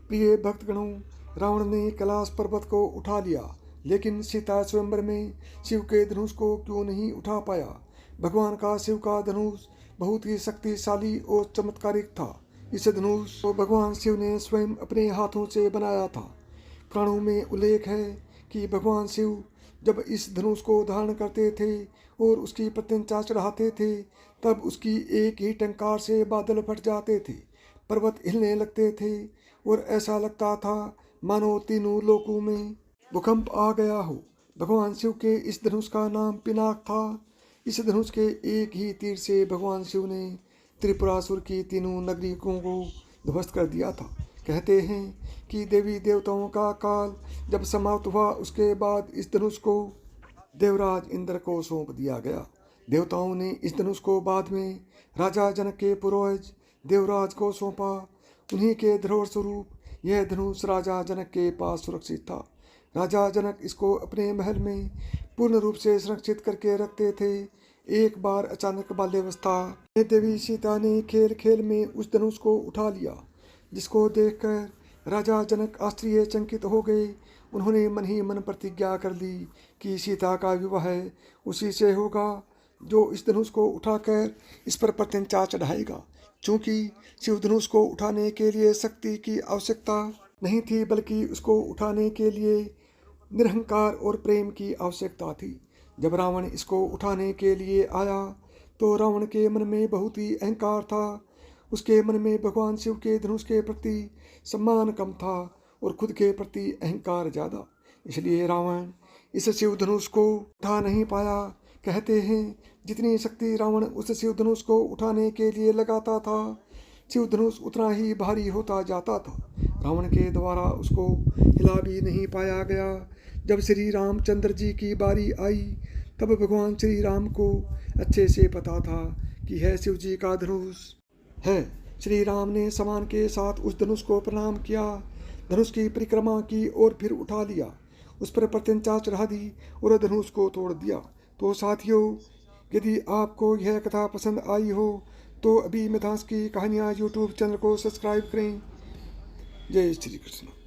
प्रिय भक्तगणों, रावण ने कैलाश पर्वत को उठा लिया, लेकिन सीता स्वयंवर में शिव के धनुष को क्यों नहीं उठा पाया? भगवान का शिव का धनुष बहुत ही शक्तिशाली और चमत्कारिक था। इस धनुष को भगवान शिव ने स्वयं अपने हाथों से बनाया था। पुराणों में उल्लेख है कि भगवान शिव जब इस धनुष को धारण करते थे और उसकी प्रत्यंचा चढ़ाते थे, तब उसकी एक ही टंकार से बादल फट जाते थे, पर्वत हिलने लगते थे और ऐसा लगता था मानो तीनों लोकों में भूकंप आ गया हो। भगवान शिव के इस धनुष का नाम पिनाक था। इस धनुष के एक ही तीर से भगवान शिव ने त्रिपुरासुर की तीनों नगरियों को ध्वस्त कर दिया था। कहते हैं कि देवी देवताओं का काल जब समाप्त हुआ, उसके बाद इस धनुष को देवराज इंद्र को सौंप दिया गया। देवताओं ने इस धनुष को बाद में राजा जनक के पूर्वज देवराज को सौंपा। उन्हीं के धरोहर स्वरूप यह धनुष राजा जनक के पास सुरक्षित था। राजा जनक इसको अपने महल में पूर्ण रूप से संरक्षित करके रखते थे। एक बार अचानक बाल्यावस्था में देवी सीता ने खेल खेल में उस धनुष को उठा लिया, जिसको देखकर राजा जनक आश्चर्यचकित हो गए। उन्होंने मन ही मन प्रतिज्ञा कर ली कि सीता का विवाह उसी से होगा जो इस धनुष को उठाकर इस पर प्रत्यंचा चढ़ाएगा। चूंकि शिव धनुष को उठाने के लिए शक्ति की आवश्यकता नहीं थी, बल्कि उसको उठाने के लिए निरहंकार और प्रेम की आवश्यकता थी। जब रावण इसको उठाने के लिए आया तो रावण के मन में बहुत ही अहंकार था। उसके मन में भगवान शिव के धनुष के प्रति सम्मान कम था और खुद के प्रति अहंकार ज़्यादा। इसलिए रावण इस शिव धनुष को उठा नहीं पाया। कहते हैं जितनी शक्ति रावण उस शिव धनुष को उठाने के लिए लगाता था, शिव धनुष उतना ही भारी होता जाता था। रावण के द्वारा उसको हिला भी नहीं पाया गया। जब श्री रामचंद्र जी की बारी आई, तब भगवान श्री राम को अच्छे से पता था कि यह शिव जी का धनुष है। श्री राम ने सम्मान के साथ उस धनुष को प्रणाम किया, धनुष की परिक्रमा की और फिर उठा लिया, उस पर प्रत्यंचा चढ़ा दी और धनुष को तोड़ दिया। तो साथियों, यदि आपको यह कथा पसंद आई हो तो अभी मिथांस की कहानियाँ यूट्यूब चैनल को सब्सक्राइब करें। जय श्री कृष्ण।